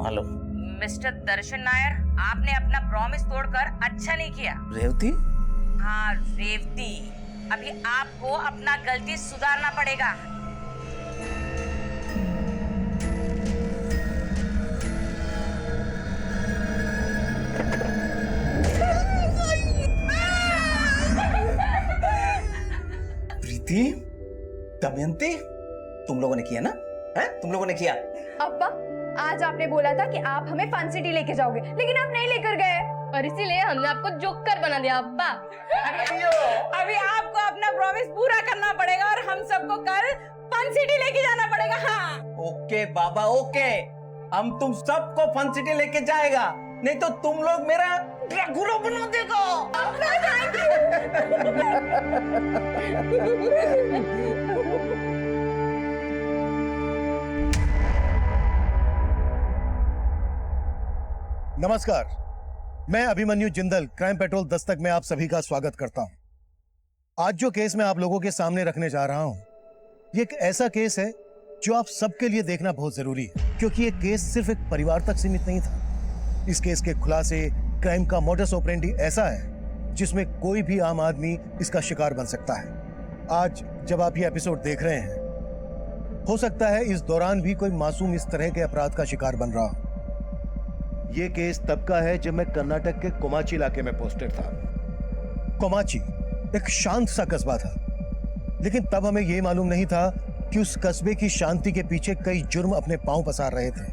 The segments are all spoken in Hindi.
हाँ लो। मिस्टर दर्शन नायर, आपने अपना प्रॉमिस तोड़कर अच्छा नहीं किया। रेवती? हाँ रेवती, अभी आपको अपना गलती सुधारना पड़ेगा। प्रीति, दमयंती, तुम लोगों ने किया ना? हैं? तुम लोगों ने किया। अब्बा, आज आपने बोला था कि आप हमें फन सिटी लेके जाओगे, लेकिन आप नहीं लेकर गए और इसीलिए हमने आपको जोकर बना दिया। अब्बा अभी आपको अपना प्रॉमिस पूरा करना पड़ेगा और हम सबको कल फन सिटी लेके जाना पड़ेगा। हाँ ओके बाबा ओके, हम तुम सबको फन सिटी लेके जाएगा, नहीं तो तुम लोग मेरा ड्रैकुला बना देगा। नमस्कार, मैं अभिमन्यु जिंदल क्राइम पेट्रोल दस्तक में आप सभी का स्वागत करता हूं। आज जो केस मैं आप लोगों के सामने रखने जा रहा हूं, ये एक ऐसा केस है जो आप सबके लिए देखना बहुत जरूरी है, क्योंकि ये केस सिर्फ एक परिवार तक सीमित नहीं था। इस केस के खुलासे, क्राइम का मोडस ऑपरेंडी ऐसा है जिसमें कोई भी आम आदमी इसका शिकार बन सकता है। आज जब आप ये एपिसोड देख रहे हैं, हो सकता है इस दौरान भी कोई मासूम इस तरह के अपराध का शिकार बन रहा हो। ये केस तब का है जब मैं कर्नाटक के कोमाची इलाके में पोस्टेड था। कोमाची एक शांत सा कस्बा था, लेकिन तब हमें यह मालूम नहीं था कि उस कस्बे की शांति के पीछे कई जुर्म अपने पांव पसार रहे थे,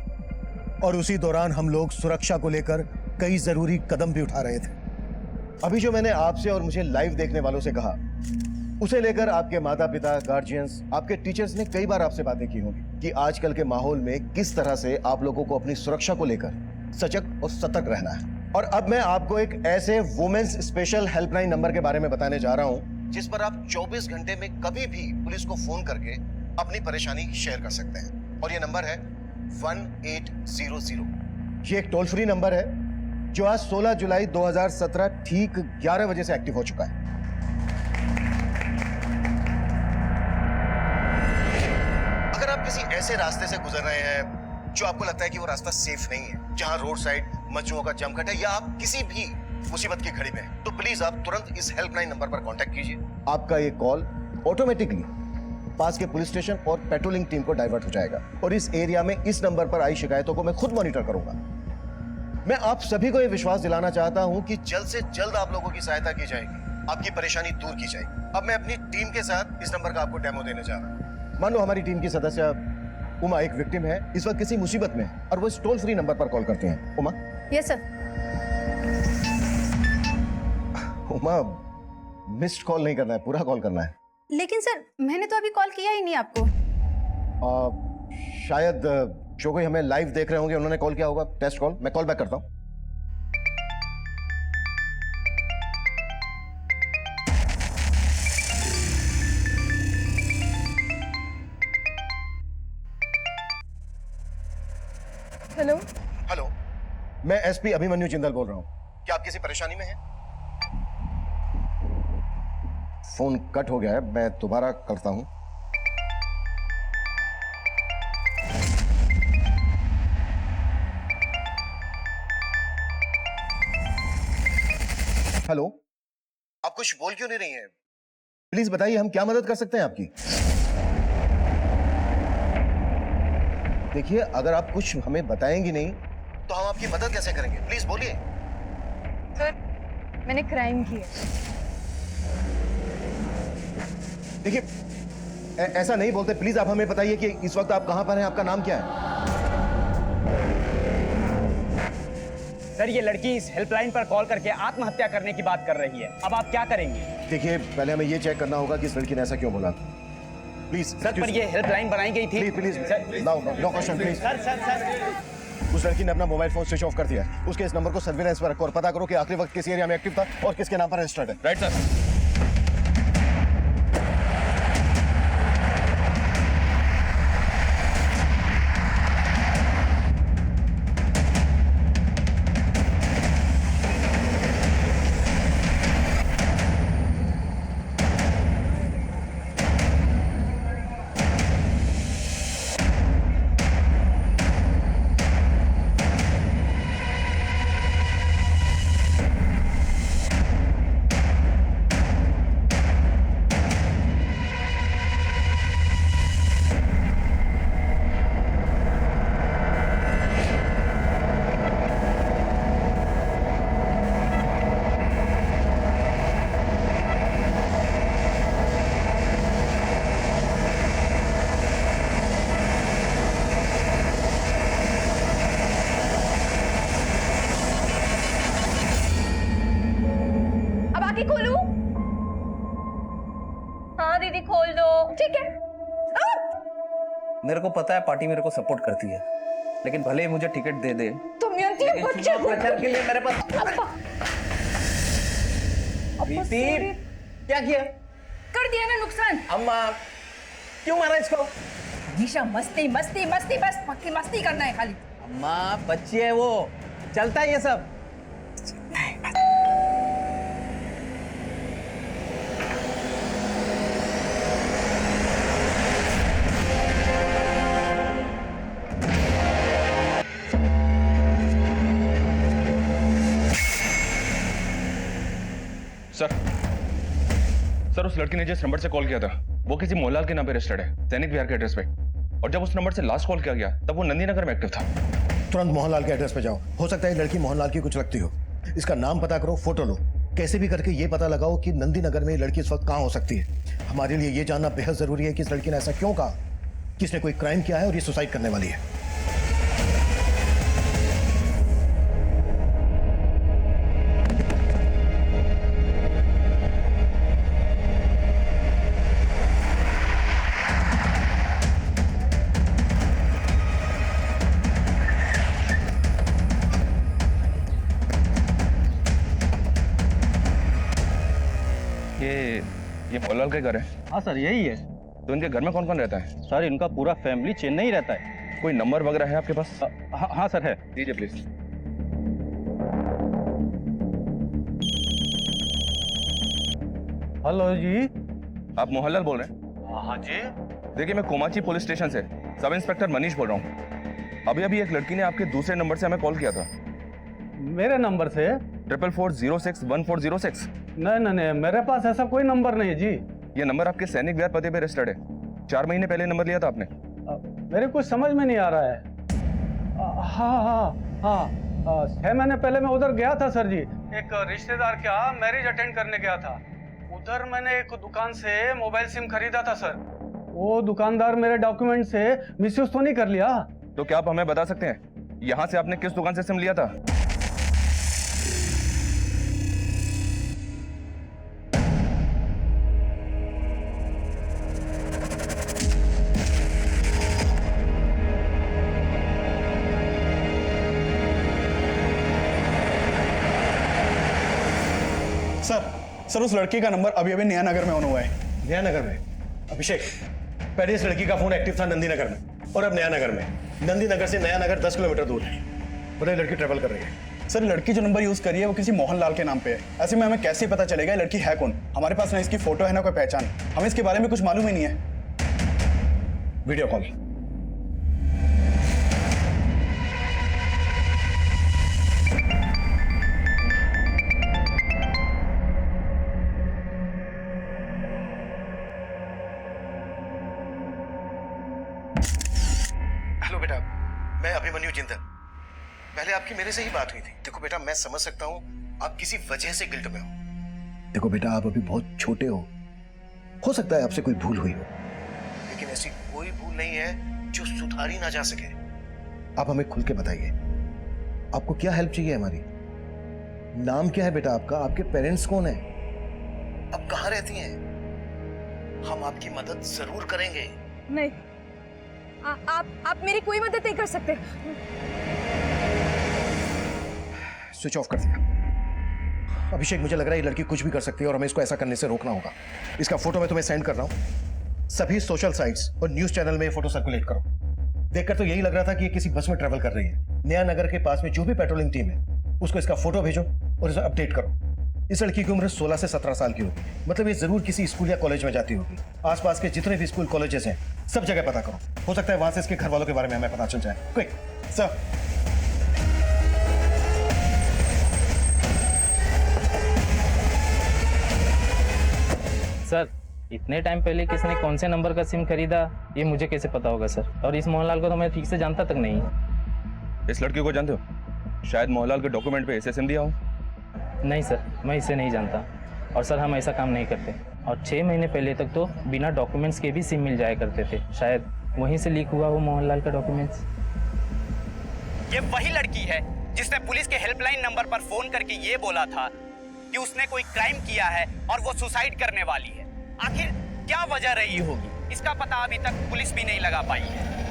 और उसी दौरान हम लोग सुरक्षा को लेकर कई जरूरी कदम भी उठा रहे थे। अभी जो मैंने आपसे और मुझे लाइव देखने वालों से कहा, उसे लेकर आपके माता पिता, गार्जियंस, आपके टीचर्स ने कई बार आपसे बातें की होंगी कि आजकल के माहौल में किस तरह से आप लोगों को अपनी सुरक्षा को लेकर सजग और सतर्क रहना है। और अब मैं आपको एक ऐसे वुमेन्स स्पेशल हेल्पलाइन नंबर के बारे में बताने जा रहा हूं, जिस पर आप 24 घंटे में कभी भी पुलिस को फोन करके अपनी परेशानी शेयर कर सकते हैं। और ये नंबर है 1800। ये एक टोल फ्री नंबर है जो आज 16 जुलाई 2017 ठीक 11 बजे से एक्टिव हो चुका है। अगर आप किसी ऐसे रास्ते से गुजर रहे हैं जो आपको लगता है कि वो रास्ता सेफ नहीं है, जहां रोड साइड मजनुओं का जमघट है, या आप किसी भी मुसीबत की घड़ी में हैं, तो प्लीज आप तुरंत इस हेल्पलाइन नंबर पर कांटेक्ट कीजिए। आपका ये कॉल ऑटोमेटिकली पास के पुलिस स्टेशन और पेट्रोलिंग टीम को डाइवर्ट हो जाएगा, और इस एरिया में इस नंबर पर आई शिकायतों को मैं खुद मॉनिटर करूंगा। मैं आप सभी को यह विश्वास दिलाना चाहता हूं कि जल्द से जल्द आप लोगों की सहायता की जाएगी, आपकी परेशानी दूर की जाएगी। अब मैं अपनी टीम के साथ इस नंबर का आपको डेमो देने जा रहा हूं। मान लो हमारी टीम की सदस्य उमा एक विक्टिम है, इस वक्त किसी मुसीबत में है, और वो इस टोल फ्री नंबर पर कॉल करते हैं। Uma? Yes sir. Uma, missed call नहीं करना है, पूरा कॉल करना है। लेकिन सर, मैंने तो अभी कॉल किया ही नहीं आपको। शायद जो कोई हमें लाइव देख रहे होंगे उन्होंने कॉल किया होगा, टेस्ट कॉल। मैं कॉल बैक करता हूं। हेलो हेलो, मैं एसपी अभिमन्यु जिंदल बोल रहा हूं। क्या आप किसी परेशानी में हैं? फोन कट हो गया है, मैं दोबारा करता हूं। हेलो, आप कुछ बोल क्यों नहीं रही हैं? प्लीज बताइए, हम क्या मदद कर सकते हैं आपकी? देखिए, अगर आप कुछ हमें बताएंगी नहीं तो हम आपकी मदद कैसे करेंगे? प्लीज बोलिए। सर, मैंने क्राइम किया। देखिए, ऐसा नहीं बोलते। प्लीज आप हमें बताइए कि इस वक्त आप कहां पर हैं, आपका नाम क्या है? सर, ये लड़की इस हेल्पलाइन पर कॉल करके आत्महत्या करने की बात कर रही है। अब आप क्या करेंगे? देखिए, पहले हमें यह चेक करना होगा कि इस लड़की ने ऐसा क्यों बोला। प्लीज सर, पर ये हेल्पलाइन बनाई गई थी। Please no question please. Sir उस लड़की ने अपना मोबाइल फोन स्विच ऑफ कर दिया है। उसके इस नंबर को सर्विलांस पर रखो और पता करो कि आखिरी वक्त किस एरिया में एक्टिव था और किसके नाम पर रजिस्टर्ड है। Right sir. मेरे को पता है पार्टी मेरे को सपोर्ट करती है, लेकिन भले ही मुझे टिकट दे दे, दमयंती लेकिन बच्चे चुनाव प्रचार के लिए मेरे पास प्रीति, क्या किया? कर दिया ना नुकसान। अम्मा क्यों मारा इसको? निशा मस्ती मस्ती मस्ती, बस मस्ती मस्ती करना है खाली। अम्मा बच्ची है वो, चलता है ये सब। सर उस लड़की ने जिस नंबर से कॉल किया था वो किसी मोहनलाल के नाम पे रजिस्टर्ड है, सैनिक विहार के एड्रेस पे। और जब उस नंबर से लास्ट कॉल किया गया तब वो नंदी नगर में एक्टिव था। तुरंत मोहनलाल के एड्रेस पे जाओ, हो सकता है लड़की मोहनलाल की कुछ लगती हो। इसका नाम पता करो, फोटो लो, कैसे भी करके ये पता लगाओ कि नंदी नगर में ये लड़की इस वक्त कहाँ हो सकती है। हमारे लिए ये जानना बेहद जरूरी है कि इस लड़की ने ऐसा क्यों कहा, किसने कोई क्राइम किया है और ये सुसाइड करने वाली है। ये मोहनलाल का घर है? हाँ सर यही है। तो इनके घर में कौन कौन रहता है? सर इनका पूरा फैमिली चेन्नई रहता है। कोई नंबर वगैरह है आपके पास? हाँ सर है। दीजिए प्लीज। हेलो जी। आप मोहनलाल बोल रहे हैं? हाँ जी। देखिए मैं कोमाची पुलिस स्टेशन से सब इंस्पेक्टर मनीष बोल रहा हूँ। अभी अभी एक लड़की ने आपके दूसरे नंबर से हमें कॉल किया था। मेरे नंबर से? 4440614006। नहीं, मेरे पास ऐसा कोई नंबर नहीं है जी। ये नंबर आपके सैनिक विहार पते पे रजिस्टर्ड है। 4 महीने पहले नंबर लिया था आपने। मेरे कुछ समझ में नहीं आ रहा है। हाँ 6 महीने पहले मैं उधर गया था सर जी, एक रिश्तेदार के यहाँ मैरिज अटेंड करने गया था। उधर मैंने एक दुकान से मोबाइल सिम खरीदा था सर। वो दुकानदार मेरे डॉक्यूमेंट से मिसयूज तो नहीं कर लिया? तो क्या आप हमें बता सकते हैं यहाँ से आपने किस दुकान से सिम लिया था? सर उस लड़की का नंबर अभी अभी नया नगर में ऑन हुआ है। नया नगर में? अभिषेक, पहले इस लड़की का फोन एक्टिव था नंदी नगर में और अब नया नगर में। नंदी नगर से नया नगर 10 किलोमीटर दूर है। बताइए लड़की ट्रेवल कर रही है। सर लड़की जो नंबर यूज कर रही है वो किसी मोहनलाल के नाम पे है। ऐसे में हमें कैसे पता चलेगा ये लड़की है कौन? हमारे पास ना इसकी फोटो है ना कोई पहचान, हमें इसके बारे में कुछ मालूम ही नहीं है। Video call. हेलो बेटा, मैं अभिमन्यु जिंदल। पहले आपकी मेरे से ही बात हुई थी। देखो बेटा, मैं समझ सकता हूँ आप किसी वजह से गिल्ट में हो। देखो बेटा, आप अभी बहुत छोटे हो सकता है आपसे कोई भूल हुई हो, लेकिन ऐसी कोई भूल नहीं है जो सुधारी ना जा सके। आप हमें खुल के बताइए, आपको क्या हेल्प चाहिए हमारी? नाम क्या है बेटा आपका? आपके पेरेंट्स कौन है? आप कहाँ रहती हैं? हम आपकी मदद जरूर करेंगे। नहीं, आप मेरी कोई मदद नहीं कर सकते। स्विच ऑफ कर दिया। अभिषेक, मुझे लग रहा है ये लड़की कुछ भी कर सकती है और हमें इसको ऐसा करने से रोकना होगा। इसका फोटो मैं तुम्हें सेंड कर रहा हूं। सभी सोशल साइट्स और न्यूज चैनल में ये फोटो सर्कुलेट करो। देखकर तो यही लग रहा था कि ये किसी बस में ट्रेवल कर रही है। नया नगर के पास में जो भी पेट्रोलिंग टीम है उसको इसका फोटो भेजो और इसे अपडेट करो। इस लड़की की उम्र 16 से 17 साल की होगी, मतलब ये जरूर किसी स्कूल या कॉलेज में जाती होगी। आसपास के जितने भी स्कूल कॉलेजेस हैं सब जगह पता करो। हो सकता है वहां से इसके घर वालों के बारे में हमें पता चल जाए। Quick sir. सर इतने टाइम पहले किसने कौन से नंबर का सिम खरीदा ये मुझे कैसे पता होगा सर? और इस मोहनलाल को तो मैं ठीक से जानता तक नहीं। इस लड़की को जानते हो? शायद मोहनलाल के डॉक्यूमेंट पे इसे सिम दिया हो। नहीं सर, मैं इसे नहीं जानता। और सर हम ऐसा काम नहीं करते। और 6 महीने पहले तक तो बिना डॉक्यूमेंट्स के भी सिम मिल जाया करते थे। शायद वहीं से लीक हुआ हो मोहनलाल का डॉक्यूमेंट्स। ये वही लड़की है जिसने पुलिस के हेल्पलाइन नंबर पर फोन करके ये बोला था कि उसने कोई क्राइम किया है और वो सुसाइड करने वाली है। आखिर क्या वजह रही होगी, इसका पता अभी तक पुलिस भी नहीं लगा पाई है।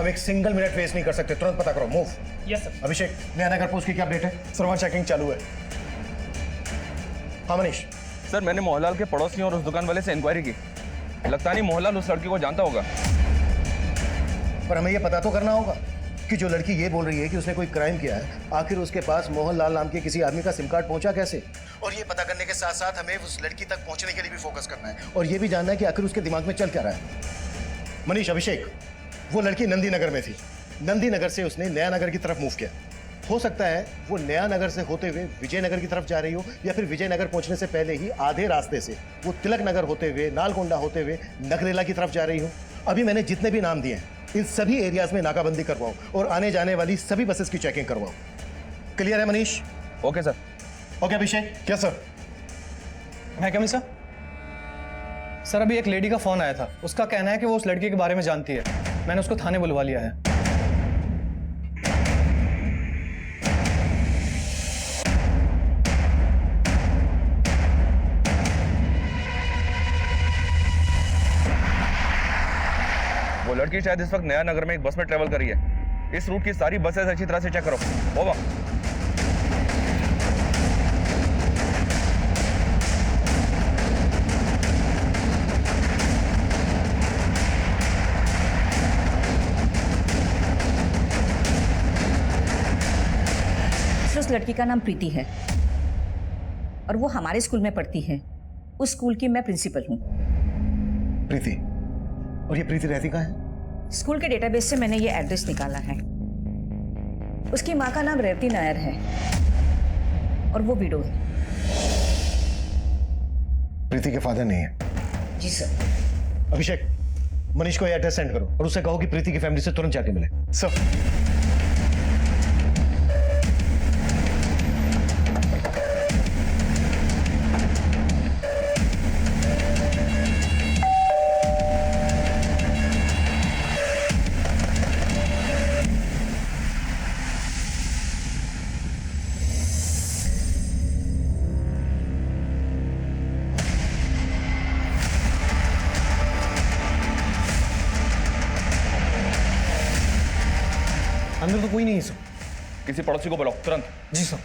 हम एक सिंगल मिनट वेस्ट नहीं कर सकते, तुरंत पता करो। मूव। Yes sir. अभिषेक, नया नगर पोस्ट की क्या अपडेट है? सर वहाँ चेकिंग चालू है। हाँ मनीष। सर मैंने मोहनलाल के पड़ोसियों और उस दुकान वाले से इंक्वायरी की। लगता नहीं मोहनलाल उस लड़की को जानता होगा। पर हमें ये पता तो करना होगा कि जो लड़की ये बोल रही है कि उसने कोई क्राइम किया है, आखिर उसके पास मोहनलाल नाम के किसी आदमी का सिम कार्ड पहुंचा कैसे? और ये पता करने के साथ साथ हमें उस लड़की तक पहुंचने के लिए भी फोकस करना है और ये भी जानना है कि आखिर उसके दिमाग में चल क्या रहा है। मनीष, अभिषेक, वो लड़की नंदी नगर में थी। नंदी नगर से उसने नया नगर की तरफ मूव किया। हो सकता है वो नया नगर से होते हुए विजयनगर की तरफ जा रही हो, या फिर विजयनगर पहुंचने से पहले ही आधे रास्ते से वो तिलक नगर होते हुए, नालकोंडा होते हुए नगरेला की तरफ जा रही हो। अभी मैंने जितने भी नाम दिए हैं, इन सभी एरियाज में नाकाबंदी करवाओ और आने जाने वाली सभी बसेस की चेकिंग करवाओ। क्लियर है Manish? Okay sir. Okay Abhishek. क्या सर? मैं कमी सर? सर अभी एक लेडी का फोन आया था, उसका कहना है कि वो उस लड़की के बारे में जानती है। मैंने उसको थाने बुलवा लिया है। वो लड़की शायद इस वक्त नया नगर में एक बस में ट्रेवल कर रही है। इस रूट की सारी बसेस अच्छी तरह से चेक करो। ओवर। उस लड़की का नाम प्रीति है और वो हमारे स्कूल में पढ़ती है। उस स्कूल की मैं प्रिंसिपल हूँ। प्रीति? और ये प्रीति रहती कहाँ है? स्कूल के डेटाबेस से मैंने ये एड्रेस निकाला है। उसकी माँ का नाम रेवती नायर है और वो विडो है। प्रीति के फादर नहीं है? जी सर। अभिषेक, मनीष को ये एड्रेस सेंड करो और उससे कहो कि प्रीति की फैमिली से तुरंत जाके मिले। सर अंदर तो कोई नहीं है सर। किसी पड़ोसी को बुलाओ तुरंत। जी सर।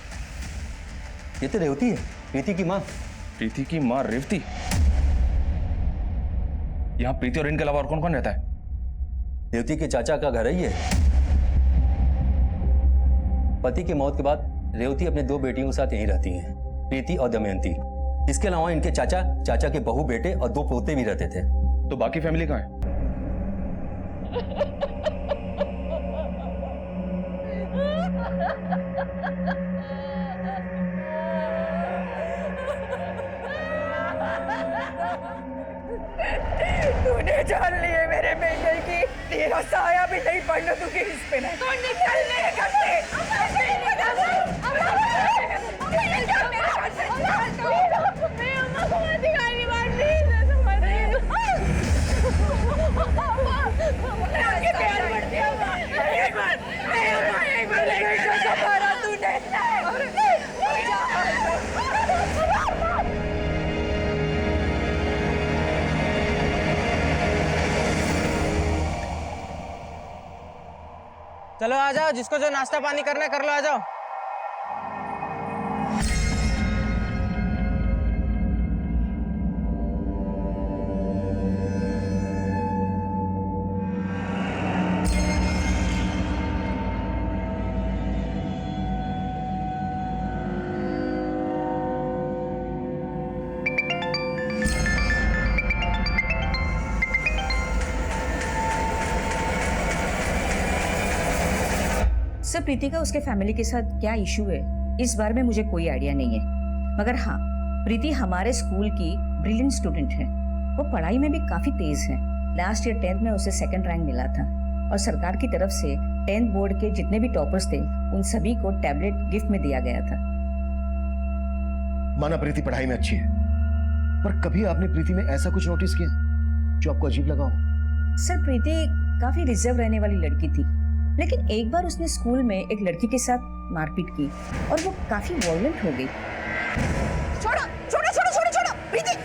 ये तो रेवती है, प्रीति की माँ। प्रीति की माँ रेवती? यहाँ प्रीति और इनके अलावा और कौन कौन रहता है? रेवती के चाचा का घर है ये। पति की मौत के बाद रेवती अपने 2 बेटियों के साथ यहीं रहती हैं, प्रीति और दमयंती। इसके अलावा इनके चाचा के बहू बेटे और 2 पोते भी रहते थे। तो बाकी फैमिली कहाँ है? तूने जान लिए मेरे बेटे की, तेरा साया भी नहीं पड़ने दूंगी इस पे। नहीं तो निकल मेरे घर से। चलो आ जाओ, जिसको जो नाश्ता पानी करना है कर लो, आ जाओ। सर, प्रीति का उसके फैमिली के साथ क्या इशू है इस बारे में मुझे कोई आइडिया नहीं है, मगर हाँ, प्रीति हमारे स्कूल की ब्रिलियंट स्टूडेंट है। वो पढ़ाई में भी काफी तेज है। लास्ट ईयर 10th में उसे 2nd रैंक मिला था और सरकार की तरफ से 10th बोर्ड के जितने भी टॉपर्स थे उन सभी को टैबलेट गिफ्ट में दिया गया था। माना प्रीति पढ़ाई में अच्छी है, पर कभी आपने प्रीति में ऐसा कुछ नोटिस किया जो आपको अजीब लगा हो? सर, प्रीति काफी रिजर्व रहने वाली लड़की थी, लेकिन एक बार उसने स्कूल में एक लड़की के साथ मारपीट की और वो काफी वॉयलेंट हो गई। छोड़ो छोड़ो छोड़ो छोड़ो छोड़ो। प्रीति,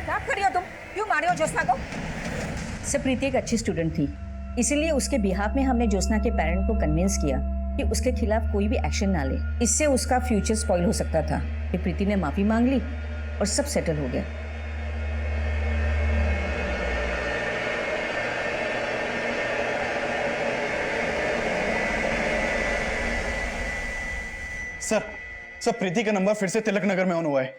क्या कर रही हो तुम? क्यों मारे हो ज्योत्सना को? सर, प्रीति एक अच्छी स्टूडेंट थी, इसीलिए उसके बिहाफ में हमने ज्योत्सना के पेरेंट को कन्विंस किया कि उसके खिलाफ कोई भी एक्शन ना ले। इससे उसका फ्यूचर स्पॉइल हो सकता था। फिर प्रीति ने माफी मांग ली और सब सेटल हो गया। सर प्रीति का नंबर फिर से तिलक नगर में ऑन हुआ है।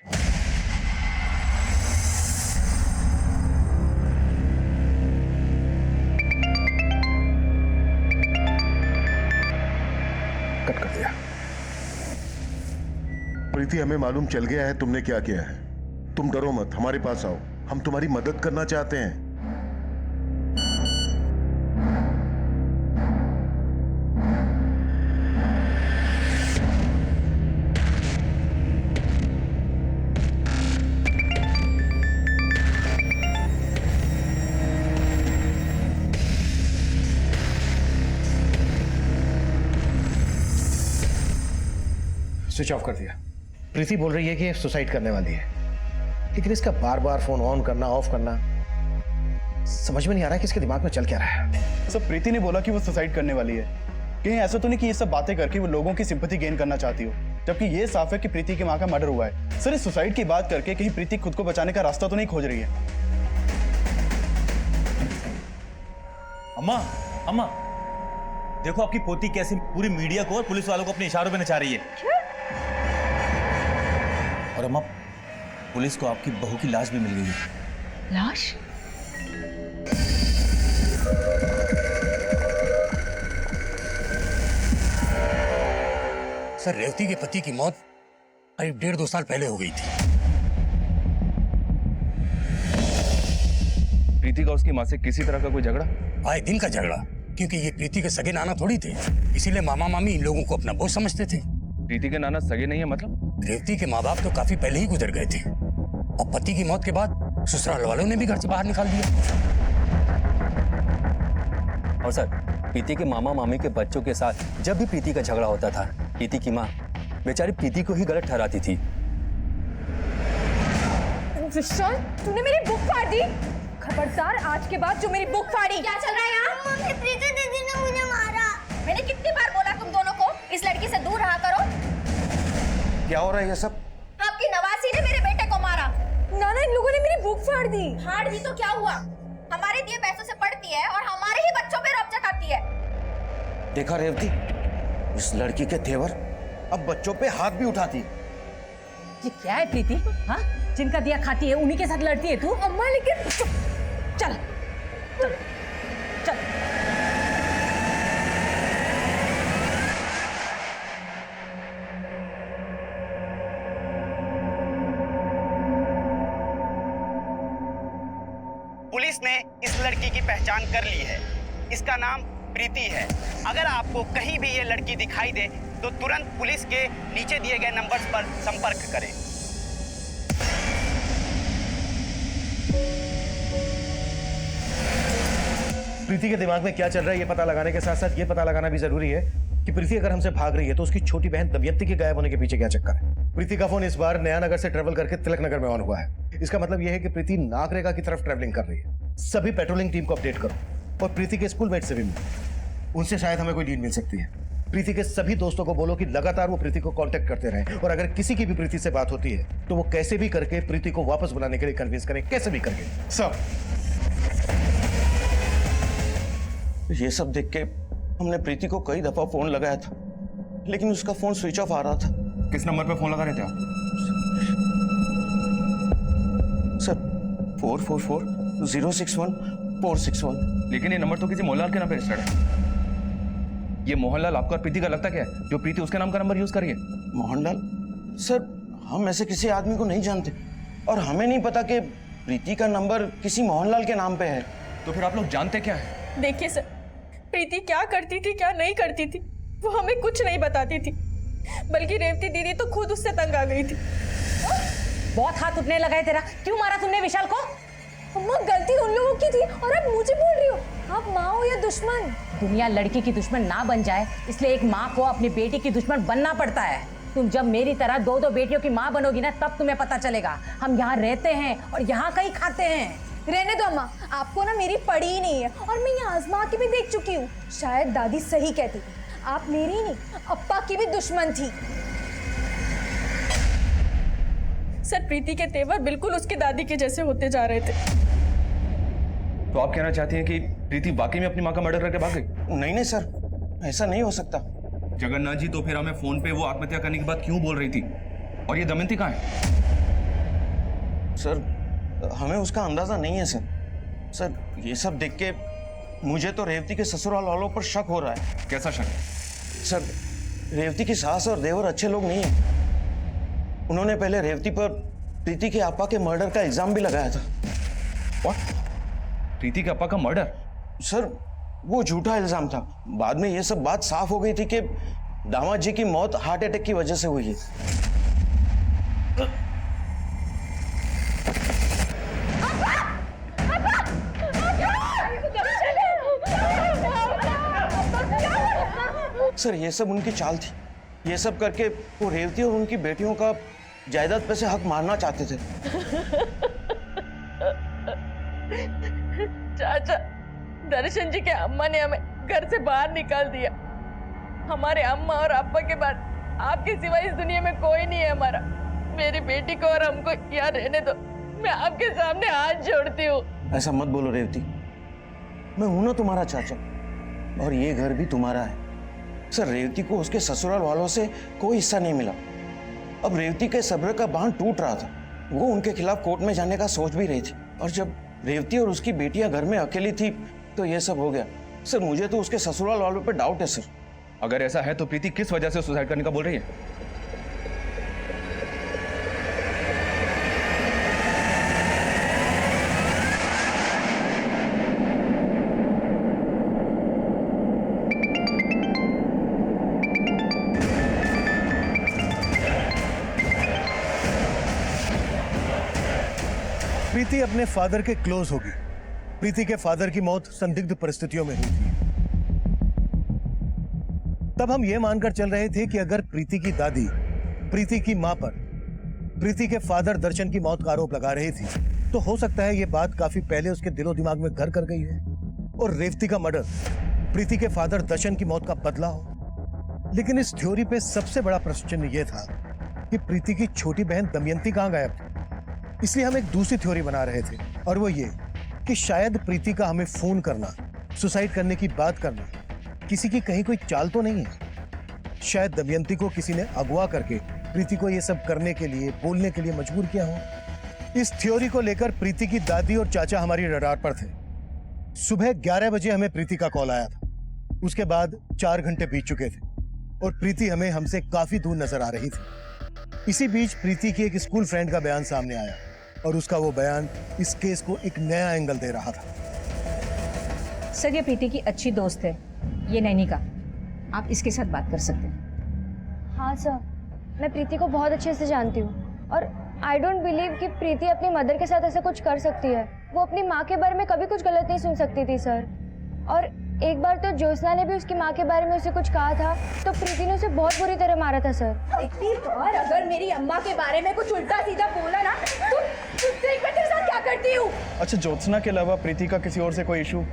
कट कर दिया। प्रीति, हमें मालूम चल गया है तुमने क्या किया है। तुम डरो मत, हमारे पास आओ, हम तुम्हारी मदद करना चाहते हैं। स्विच ऑफ कर दिया। प्रीति बोल रही है कि सुसाइड करने वाली है, लेकिन इसका बार बार फोन ऑन करना ऑफ करना समझ में नहीं आ रहा है कि इसके दिमाग में चल क्या रहा है। सर प्रीति ने बोला कि वो सुसाइड करने वाली है। कहीं ऐसा तो नहीं कि ये सब बातें करके वो लोगों की सिंपैथी गेन करना चाहती हो, जबकि ये साफ है कि प्रीति की माँ का मर्डर हुआ है। सर इस सुसाइड की बात करके कहीं प्रीति खुद को बचाने का रास्ता तो नहीं खोज रही है? अम्मा, अम्मा, देखो आपकी पोती कैसे पूरी मीडिया को और पुलिस वालों को अपने इशारों पे नचा रही है। और अम्मा, पुलिस को आपकी बहू की लाश भी मिल गई है। लाश? सर, रेवती के पति की मौत करीब 1.5-2 साल पहले हो गई थी। प्रीति का उसकी माँ से किसी तरह का कोई झगड़ा? आए दिन का झगड़ा, क्योंकि ये प्रीति के सगे नाना थोड़ी थे, इसीलिए मामा मामी इन लोगों को अपना बोझ समझते थे। प्रीति के नाना सगे नहीं है मतलब? रेवती के माँ बाप तो काफी पहले ही गुजर गए थे और पति की मौत के बाद ससुराल वालों ने भी घर से बाहर निकाल दिया। और सर, प्रीति के मामा मामी के बच्चों के साथ जब भी प्रीति का झगड़ा होता था, प्रीति की माँ बेचारी प्रीति को ही गलत ठहराती थी। विशाल, तूने मेरी बुक फाड़ दी। खबरदार, आज के बाद जो मेरी बुक फाड़ी। क्या चल रहा है यहाँ? प्रीति दीदी ने मुझे मारा। मैंने कितनी बार बोला तुम दोनों को इस लड़की से दूर रहा करो। क्या हो रहा है ये सब? आपकी नवासी ने मेरे बेटे को मारा। नाना, इन लोगों ने मेरी बुक फाड़ दी। फाड़ दी तो क्या हुआ? हमारे दिए पैसों से पढ़ती है और हमारे ही बच्चों पे रौब जताती है। देखा रेवती, इस लड़की के तेवर अब बच्चों पे हाथ भी उठाती। ये क्या है प्रीति? हाँ, जिनका दिया खाती है उन्हीं के साथ लड़ती है तू? अम्मा, लेकिन चल चल चल। पुलिस ने इस लड़की की पहचान कर ली है। इसका नाम प्रीति है। अगर आपको कहीं भी ये लड़की दिखाई दे तो तुरंत पुलिस के नीचे दिए गए नंबर्स पर संपर्क करें। प्रीति के दिमाग में क्या चल रहा है ये पता लगाने के साथ साथ ये पता लगाना भी जरूरी है कि प्रीति अगर हमसे भाग रही है तो उसकी छोटी बहन दमयंती के गायब होने के पीछे क्या चक्कर है। प्रीति का फोन इस बार नया नगर से ट्रेवल करके तिलक नगर में ऑन हुआ है। इसका मतलब यह है कि प्रीति नागरेगा की तरफ ट्रेवलिंग कर रही है। सभी पेट्रोलिंग टीम को अपडेट करो और प्रीति के स्कूलमेट से भी मिलो, उनसे शायद हमें कोई लीड मिल सकती है। प्रीति के सभी दोस्तों को बोलो कि लगातार वो प्रीति को कांटेक्ट करते रहें और अगर किसी की भी प्रीति से बात होती है तो वो कैसे भी करके प्रीति को वापस बुलाने के लिए कन्विंस करें, कैसे भी करके। सर, ये सब देख के हमने प्रीति को कई दफा फोन लगाया था, लेकिन उसका फोन स्विच ऑफ आ रहा था। किस नंबर पे फोन लगा रहे थे आप? सर 444-061-461। लेकिन ये नंबर तो किसी मोहनलाल के नाम पे रजिस्टर्ड है। ये मोहनलाल आपका और प्रीति का लगता क्या है जो प्रीति उसके नाम का नंबर यूज करिए? मोहनलाल? सर, हम ऐसे किसी आदमी को नहीं जानते और हमें नहीं पता कि प्रीति का नंबर किसी मोहनलाल के नाम पे है। तो फिर आप लोग जानते क्या है? देखिए सर, प्रीति क्या करती थी क्या नहीं करती थी वो हमें कुछ नहीं बताती थी, बल्कि रेवती दीदी तो खुद उससे तंग आ गई थी। बहुत हाथ उठने लगा है तेरा। क्यों मारा तुमने विशाल को? अम्मा, गलती उन लोगों की थी और आप मुझे बोल रही हो। आप माँ हो या दुश्मन? दुनिया लड़की की दुश्मन ना बन जाए इसलिए एक माँ को अपनी बेटी की दुश्मन बनना पड़ता है। तुम जब मेरी तरह 2-2 बेटियों की माँ बनोगी ना तब तुम्हें पता चलेगा। हम यहाँ रहते हैं और यहाँ कहीं खाते हैं। रहने दो अम्मा, आपको ना मेरी पड़ी ही नहीं है और मैं ये आजमा के भी देख चुकी हूँ। शायद दादी सही कहती थी, आप मेरी नहीं अप्पा की भी दुश्मन थी। सर प्रीति के तेवर बिल्कुल उसकी दादी के जैसे होते जा रहे थे। तो आप कहना चाहती हैं कि प्रीति वाकई में अपनी माँ का मर्डर करके भाग गई? नहीं नहीं सर, ऐसा नहीं हो सकता। जगन्नाथ जी, तो फिर हमें फोन पे वो आत्महत्या करने की बात क्यों बोल रही थी? और ये दमयंती कहाँ है? सर हमें उसका अंदाजा नहीं है सर। सर ये सब देख के मुझे तो रेवती के ससुराल वालों पर शक हो रहा है। कैसा शक? सर रेवती की सास और देवर अच्छे लोग नहीं है। उन्होंने पहले रेवती पर प्रीति के आपा के मर्डर का इल्जाम भी लगाया था। What? प्रीति के आपा का मर्डर? सर वो झूठा इल्जाम था। बाद में ये सब बात साफ हो गई थी कि दामाद जी की मौत हार्ट अटैक की वजह से हुई है। सर ये सब उनकी चाल थी। ये सब करके वो रेवती और उनकी बेटियों का जायदाद पे से हक मारना चाहते थे। चाचा, दर्शन जी के अम्मा ने हमें घर से बाहर निकाल दिया। हमारे अम्मा और अप्पा के बाद आपके सिवा इस दुनिया में कोई नहीं है हमारा। मेरी बेटी को और हमको यहाँ रहने दो, मैं आपके सामने हाथ जोड़ती हूँ। ऐसा मत बोलो रेवती, मैं हूं ना तुम्हारा चाचा, और ये घर भी तुम्हारा है। सर रेवती को उसके ससुराल वालों से कोई हिस्सा नहीं मिला। अब रेवती के सब्र का बांध टूट रहा था। वो उनके खिलाफ कोर्ट में जाने का सोच भी रही थी, और जब रेवती और उसकी बेटियां घर में अकेली थी तो ये सब हो गया। सर मुझे तो उसके ससुराल वालों पे डाउट है सर। अगर ऐसा है तो प्रीति किस वजह से सुसाइड करने का बोल रही है? प्रीति अपने फादर के क्लोज होगी। प्रीति के फादर की मौत संदिग्ध परिस्थितियों में हुई थी। तब हम यह मानकर चल रहे थे कि अगर प्रीति की दादी प्रीति की मां पर प्रीति के फादर दर्शन की मौत का आरोप लगा रही थी, तो हो सकता है यह बात काफी पहले उसके दिलो दिमाग में घर कर गई हो और रेवती का मर्डर प्रीति के फादर दर्शन की मौत का बदला हो। लेकिन इस थ्योरी पे सबसे बड़ा प्रश्न चिन्ह यह था कि प्रीति की छोटी बहन दमयंती कहां गायब थी। इसलिए हम एक दूसरी थ्योरी बना रहे थे, और वो ये कि शायद प्रीति का हमें फोन करना, सुसाइड करने की बात करना किसी की कहीं कोई चाल तो नहीं है। शायद दमयंती को किसी ने अगवा करके प्रीति को ये सब करने के लिए, बोलने के लिए मजबूर किया हो। इस थ्योरी को लेकर प्रीति की दादी और चाचा हमारी रडार पर थे। सुबह 11 बजे हमें प्रीति का कॉल आया था। उसके बाद 4 घंटे बीत चुके थे और प्रीति हमें हमसे काफी दूर नजर आ रही थी। इसी बीच प्रीति की एक स्कूल फ्रेंड का बयान सामने आया, और उसका वो बयान इस केस को एक नया एंगल दे रहा था। सर ये प्रीति की अच्छी दोस्त है, ये नैनिका। आप इसके साथ बात कर सकते हैं। हाँ सर, मैं प्रीति को बहुत अच्छे से जानती हूँ और आई डोंट बिलीव कि प्रीति अपनी मदर के साथ ऐसा कुछ कर सकती है। वो अपनी माँ के बारे में कभी कुछ गलत नहीं सुन सकती थी सर। और एक बार तो ज्योत्सना ने भी उसकी माँ के बारे में उसे कुछ कहा था, तो प्रीति ने उसे बहुत बुरी तरह मारा था सर। इतनी बार अगर मेरी अम्मा के बारे में कुछ उल्टा सीधा बोला ना तो देख मैं तेरे साथ क्या करती हूँ। अच्छा, ज्योत्सना के अलावा प्रीति का किसी और से कोई इशू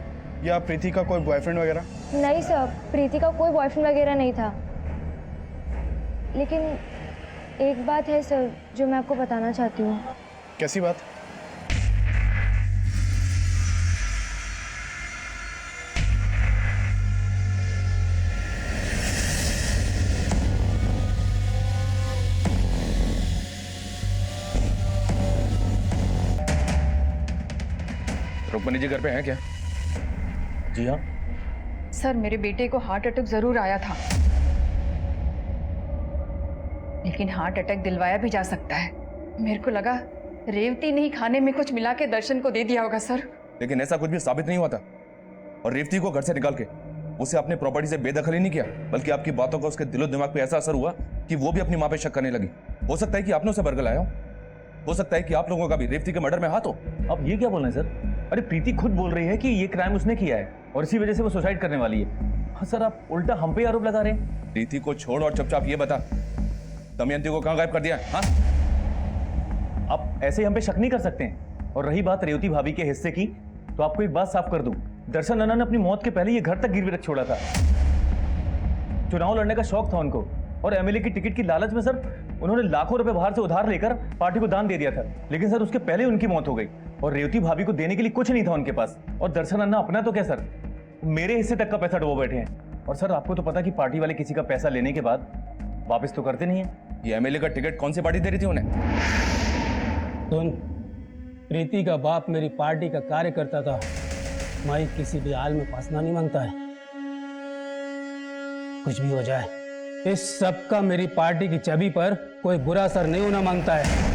या प्रीति का कोई बॉयफ्रेंड वगैरह? नहीं सर, प्रीति का कोई बॉयफ्रेंड वगैरह नहीं था। लेकिन एक बात है सर जो मैं आपको बताना चाहती हूँ। कैसी बात? रुक्मणी जी घर पे हैं क्या? जी हाँ सर, मेरे बेटे को हार्ट अटैक जरूर आया था, लेकिन हार्ट अटैक दिलवाया भी जा सकता है। मेरे को लगा रेवती ने ही खाने में कुछ मिला के दर्शन को दे दिया होगा सर। लेकिन ऐसा कुछ भी साबित नहीं हुआ था। और रेवती को घर से निकाल के उसे अपनी प्रॉपर्टी से बेदखल ही नहीं किया, बल्कि आपकी बातों का उसके दिलो दिमाग पे ऐसा असर हुआ कि वो भी अपनी माँ पे शक करने लगी। हो सकता है कि आपने उसे बरगलाया हो सकता है कि आप लोगों का भी रेवती के मर्डर में हाथ हो। अब ये क्या बोल रहे हैं सर? अरे प्रीति खुद बोल रही है कि ये क्राइम उसने किया है और इसी वजह से वो सुसाइड करने वाली है। हाँ सर, आप उल्टा हम पे आरोप लगा रहे हैं। प्रीति को छोड़ और चुपचाप ये बता, दमयंती को कहाँ गायब कर दिया? हाँ, आप ऐसे ही हम पे शक नहीं कर सकते हैं। और रही बात रेवती भाभी के हिस्से की, तो आपको एक बात साफ कर दूं, दर्शन अन्ना ने अपनी मौत के पहले ये घर तक गिरवी रख छोड़ा था। चुनाव लड़ने का शौक था उनको, और एमएलए की टिकट की लालच में सर उन्होंने लाखों रुपए बाहर से उधार लेकर पार्टी को दान दे दिया था। लेकिन सर उसके पहले उनकी मौत हो गई और रेवती भाभी को देने के लिए कुछ नहीं था उनके पास। और दर्शन अन्ना अपना तो क्या सर, मेरे हिस्से तक का पैसा डुबो बैठे हैं। और सर आपको तो पता कि पार्टी वाले किसी का पैसा लेने के बाद वापस तो करते नहीं है। ये एमएलए का टिकट कौन सी पार्टी दे रही थी उन्हें? सुन, प्रीति का बाप मेरी पार्टी का कार्यकर्ता था। मैं किसी भी हाल में फंसना नहीं मांगता है। कुछ भी हो जाए, इस सब का मेरी पार्टी की छवि पर कोई बुरा असर नहीं होना मांगता है।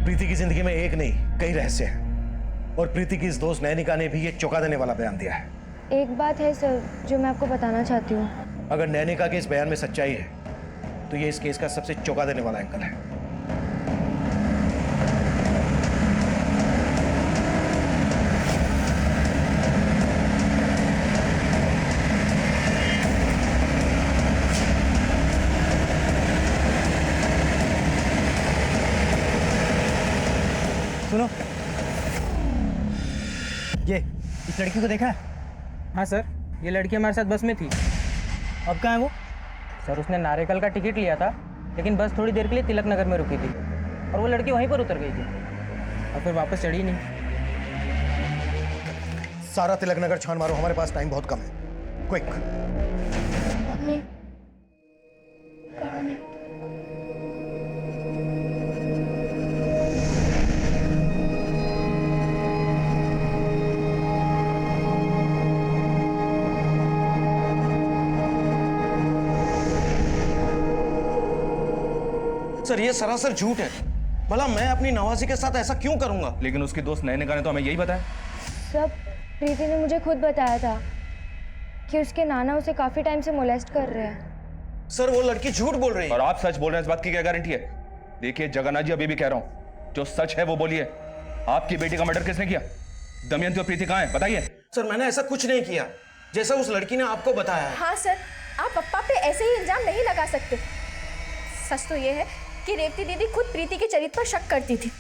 प्रीति की जिंदगी में एक नहीं कई रहस्य हैं और प्रीति की इस दोस्त नैनिका ने भी ये चौंका देने वाला बयान दिया है। एक बात है सर जो मैं आपको बताना चाहती हूँ। अगर नैनिका के इस बयान में सच्चाई है तो ये इस केस का सबसे चौंका देने वाला एंगल है। सुनो, ये इस लड़की को देखा है? हाँ सर, ये लड़की हमारे साथ बस में थी। अब कहाँ है वो? सर उसने नारेकल का टिकट लिया था, लेकिन बस थोड़ी देर के लिए तिलक नगर में रुकी थी और वो लड़की वहीं पर उतर गई थी और फिर वापस चढ़ी नहीं। सारा तिलक नगर छान मारो, हमारे पास टाइम बहुत कम है। क्विक। सर ये सरासर झूठ है। भला मैं अपनी नवाजी के साथ ऐसा क्यों करूंगा? लेकिन उसकी दोस्त नैनिका ने तो हमें यही बताया। सब प्रीति ने मुझे खुद बताया था कि उसके नाना उसे काफी टाइम से मोलेस्ट कर रहे हैं। सर वो लड़की झूठ बोल रही है। और आप सच बोल रहे हैं, इस बात की क्या गारंटी है? देखिए जगन्नाथ जी, अभी भी कह रहा हूं, जो सच है वो बोलिए। आपकी बेटी का मर्डर किसने किया? दमयंती और प्रीति कहाँ है, बताइए। सर मैंने ऐसा कुछ नहीं किया जैसा उस लड़की ने आपको बताया है। हाँ सर, आप पप्पा पे ऐसे ही इल्जाम नहीं लगा सकते। सच तो ये है कि रेवती दीदी खुद प्रीति के चरित्र पर शक करती थी।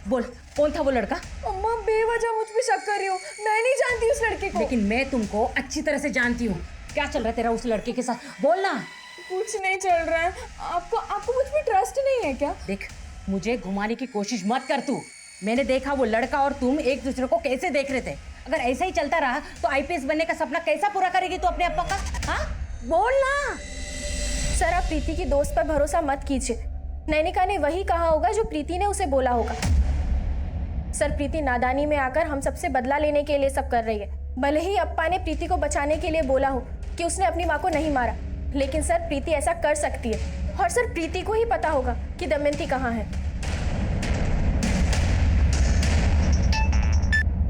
बोल, कौन था वो लड़का? अम्मा बेवजह मुझ पे शक कर रही हो, मैं नहीं जानती उस लड़के को। लेकिन मैं तुमको अच्छी तरह से जानती हूँ। क्या चल रहा है तेरा उस लड़के के साथ? बोलना। कुछ नहीं चल रहा है। आपको मुझ पे ट्रस्ट नहीं है क्या? देख, मुझे घुमाने की कोशिश मत कर तू। मैंने देखा वो लड़का और तुम एक दूसरे को कैसे देख रहे थे। अगर ऐसा ही चलता रहा तो आईपीएस बनने का सपना कैसा पूरा करेगी तू अपने अप्पा का? हाँ, बोलना। सर आप प्रीति की दोस्त पर भरोसा मत कीजिए। नैनिका ने वही कहा होगा जो प्रीति ने उसे बोला होगा। सर प्रीति नादानी में आकर हम सबसे बदला लेने के लिए सब कर रही है। भले ही अप्पा ने प्रीति को बचाने के लिए बोला हो कि उसने अपनी माँ को नहीं मारा, लेकिन सर प्रीति ऐसा कर सकती है। और सर प्रीति को ही पता होगा कि दमयंती कहाँ है।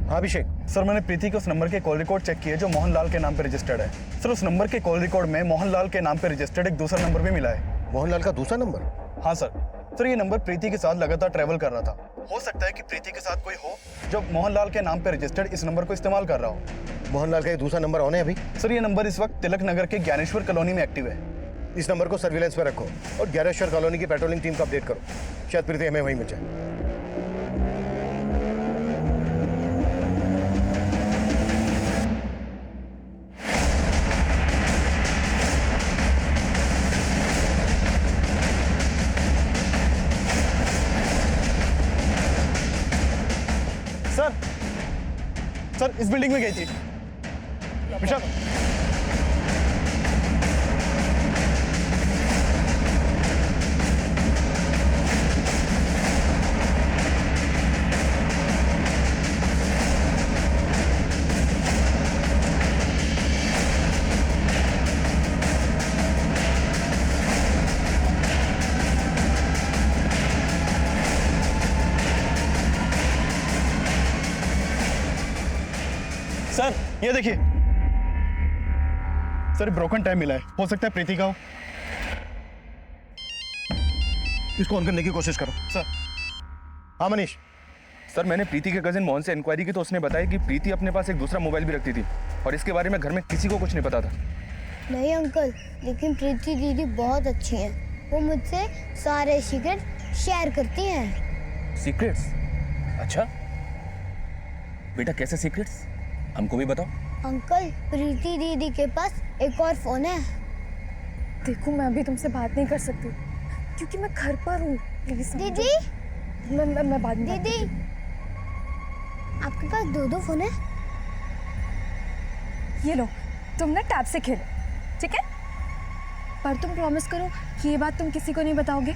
हाँ अभिषेक सर, मैंने प्रीति के उस नंबर के कॉल रिकॉर्ड चेक किए जो मोहनलाल के नाम पे रजिस्टर्ड है। सर उस नंबर के कॉल रिकॉर्ड में मोहनलाल के नाम पे रजिस्टर्ड एक दूसरा नंबर भी मिला है। मोहनलाल का दूसरा नंबर? हाँ सर। सर ये नंबर प्रीति के साथ लगातार ट्रैवल कर रहा था हो सकता है कि प्रीति के साथ कोई हो जो मोहनलाल के नाम पे रजिस्टर्ड इस नंबर को इस्तेमाल कर रहा हो। मोहनलाल का ये दूसरा नंबर ऑन है अभी? सर ये नंबर इस वक्त तिलक नगर के ज्ञानेश्वर कॉलोनी में एक्टिव है। इस नंबर को सर्विलेंस पे रखो और ज्ञानेश्वर कॉलोनी की पेट्रोलिंग टीम को अपडेट करो। शायद प्रीति हमें वहीं मिल जाए। सर इस बिल्डिंग में गई थी। विशाल सर ये देखिए सर ब्रोकन टाइम मिला है, हो सकता है प्रीति का हो। इसको ऑन करने की कोशिश करो। सर हाँ मनीष। सर मैंने प्रीति के कजिन मोहन से इंक्वायरी की तो उसने बताया कि प्रीति अपने पास एक दूसरा मोबाइल भी रखती थी और इसके बारे में घर में किसी को कुछ नहीं पता था। नहीं अंकल, लेकिन प्रीति दीदी बहुत अच्छी हैं। वो मुझसे सारे सीक्रेट शेयर करती हैं। सीक्रेट्स? अच्छा बेटा, कैसे सीक्रेट्स? हमको भी बताओ। अंकल, प्रीति दीदी के पास एक और फोन है। देखो मैं अभी तुमसे बात नहीं कर सकती क्योंकि मैं घर पर हूँ। प्लीज दीदी, मैं बाद में दीदी आपके पास दो फोन है? ये लो, तुम ना टैब से खेलो, ठीक है? पर तुम प्रॉमिस करो कि ये बात तुम किसी को नहीं बताओगे।